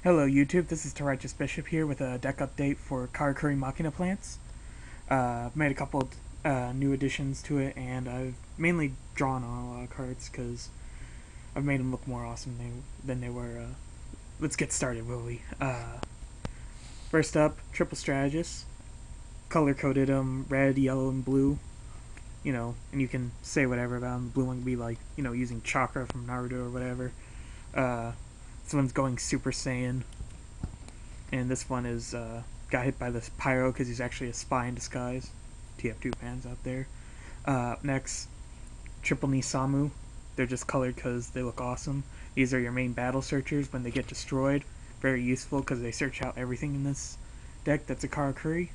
Hello YouTube, this is TehRighteousBishop here with a deck update for Karakuri Machina plants. I've made a couple new additions to it, and I've mainly drawn on a lot of cards because I've made them look more awesome than they were. Let's get started, will we? First up, Triple Strategist. Color-coded them red, yellow, and blue. You know, and you can say whatever about them. The blue one can be like, you know, using chakra from Naruto or whatever. This one's going Super Saiyan. And this one is got hit by this pyro because he's actually a spy in disguise. TF2 fans out there. Next, Triple Nisamu. They're just colored because they look awesome. These are your main battle searchers when they get destroyed. Very useful because they search out everything in this deck that's a Karakuri.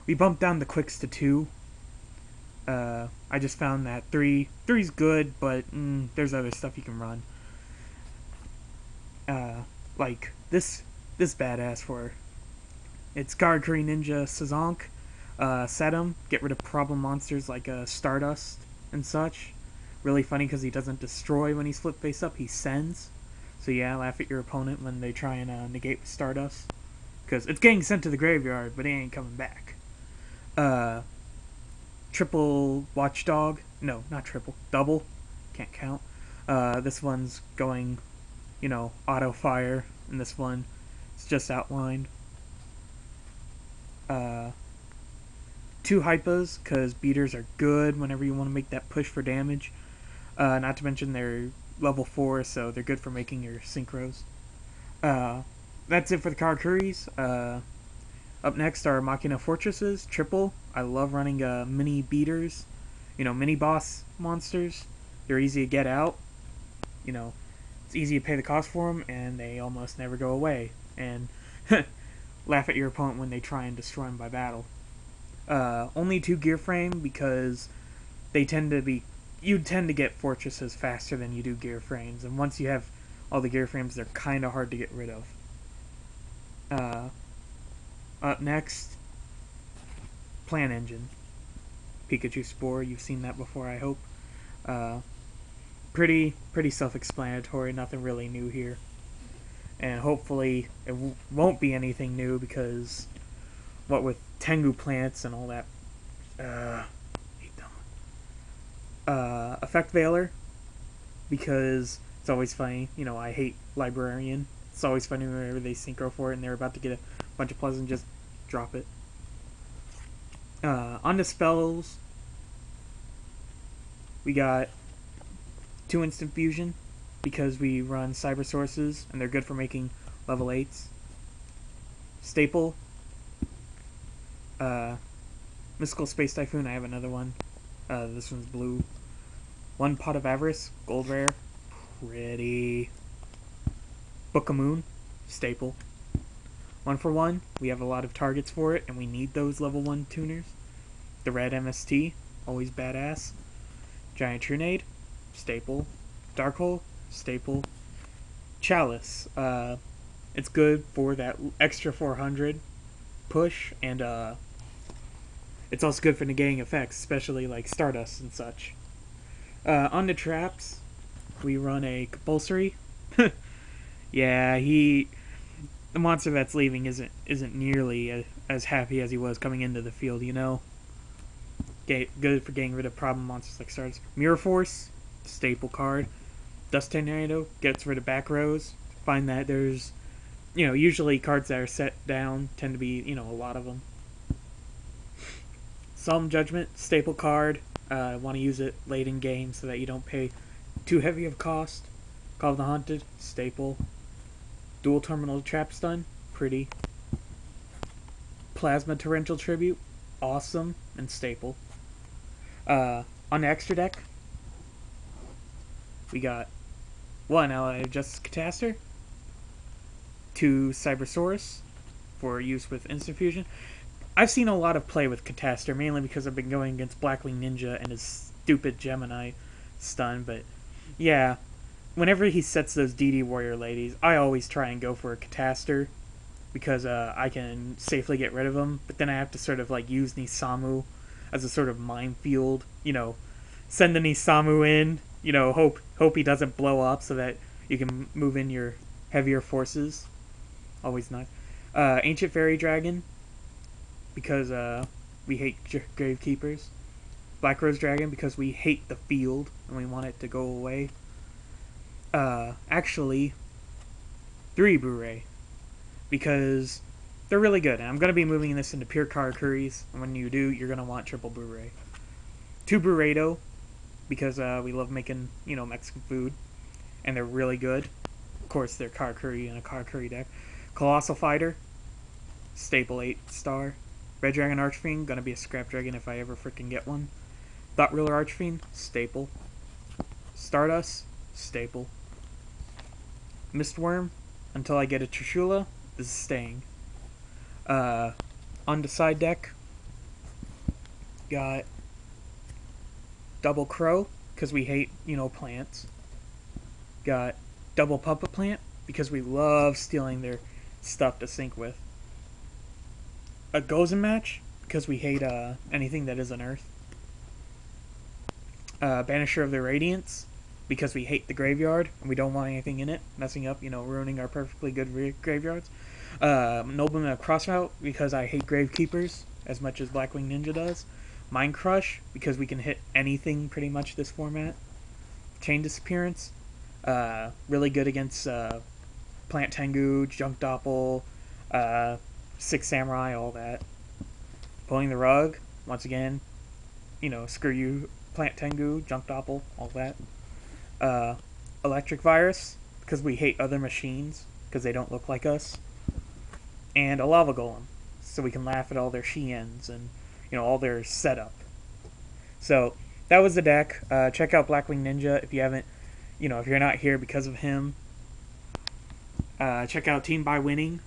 We bumped down the quicks to 2. I just found that 3's good, but there's other stuff you can run. Like this badass for it's Karakuri Ninja Sazonk. Set him, get rid of problem monsters like Stardust and such. Really funny because he doesn't destroy when he's flip face up, he sends. So yeah, laugh at your opponent when they try and negate with Stardust. Because it's getting sent to the graveyard, but it ain't coming back. Triple Watchdog. No, not triple. Double. Can't count. This one's going, you know, auto fire. And this one, it's just outlined. 2 hypos, because beaters are good whenever you want to make that push for damage. Not to mention they're level 4, so they're good for making your synchros. That's it for the Karakuris. Up next are Machina Fortresses, triple. I love running mini beaters, you know, mini boss monsters. They're easy to get out. You know, it's easy to pay the cost for them, and they almost never go away. And laugh at your opponent when they try and destroy them by battle. Only 2 gear frame because they tend to be. You tend to get fortresses faster than you do gear frames, and once you have all the gear frames, they're kind of hard to get rid of. Up next, Plant Engine. Pikachu Spore, you've seen that before, I hope. Pretty self-explanatory, nothing really new here. And hopefully it won't be anything new because, what with Tengu plants and all that, hate them. Effect Veiler, because it's always funny, you know, I hate Librarian. It's always funny whenever they synchro for it and they're about to get a bunch of plus and just drop it. On the spells, we got 2 instant fusion because we run cyber sources and they're good for making level 8s. Staple. Mystical Space Typhoon, I have another one. This one's blue. 1 Pot of Avarice, gold rare. Pretty. Book of Moon, staple. 1 for 1, we have a lot of targets for it, and we need those level 1 tuners. The red MST, always badass. Giant Trunade, staple. Dark Hole, staple. Chalice, it's good for that extra 400 push, and it's also good for negating effects, especially like Stardust and such. On the traps, we run a compulsory. Yeah, the monster that's leaving isn't nearly as happy as he was coming into the field, you know. Good for getting rid of problem monsters like Stardust. Mirror Force, staple card. Dust Tornado gets rid of back rows. Find that there's, you know, usually cards that are set down tend to be, you know, a lot of them. Solemn Judgment, staple card. Want to use it late in game so that you don't pay too heavy of cost. Call of the Haunted, staple. Dual Terminal Trap Stun, pretty. Plasma Torrential Tribute, awesome and staple. On the extra deck, we got 1 Ally of Justice Cataster, 2 Cybersaurus for use with Instant Fusion. I've seen a lot of play with Cataster, mainly because I've been going against Blackwing Ninja and his stupid Gemini stun, but yeah. Whenever he sets those DD Warrior ladies, I always try and go for a Cataster because I can safely get rid of them, but then I have to sort of like use Nisamu as a sort of minefield, you know, send the Nisamu in, you know, hope he doesn't blow up so that you can move in your heavier forces. Always nice. Ancient Fairy Dragon, because we hate Gravekeepers. Black Rose Dragon, because we hate the field and we want it to go away. Actually, 3 Bure, because they're really good. And I'm going to be moving this into pure Karakuris, and when you do, you're going to want triple Bure. 2 Burrito, because we love making, Mexican food, and they're really good. Of course, they're Karakuri in a Karakuri deck. Colossal Fighter, staple 8-star. Red Dragon Archfiend, gonna be a scrap dragon if I ever freaking get one. Thought Ruler Archfiend, staple. Stardust, staple. Mistworm, until I get a Trishula, this is staying. On the side deck, got Double Crow, because we hate, plants. Got Double Puppet Plant, because we love stealing their stuff to sync with. A Gozen Match, because we hate anything that isn't Earth. Banisher of the Radiance, because we hate the graveyard, and we don't want anything in it, messing up, ruining our perfectly good graveyards. Nobleman of Crossroute, because I hate Gravekeepers, as much as Blackwing Ninja does. Mind Crush, because we can hit anything pretty much this format. Chain Disappearance, really good against Plant Tengu, Junk Doppel, 6 Samurai, all that. Pulling the Rug, once again, screw you, Plant Tengu, Junk Doppel, all that. Electric Virus, because we hate other machines, because they don't look like us. And a Lava Golem, so we can laugh at all their Shiens and, all their setup. So, that was the deck. Check out Blackwing Ninja if you haven't, if you're not here because of him. Check out Team by Winning.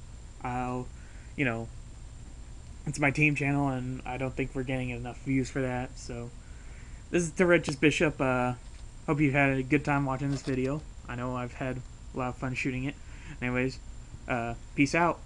It's my team channel, and I don't think we're getting enough views for that. So, this is TehRighteousBishop. Hope you've had a good time watching this video. I know I've had a lot of fun shooting it. Anyways, peace out.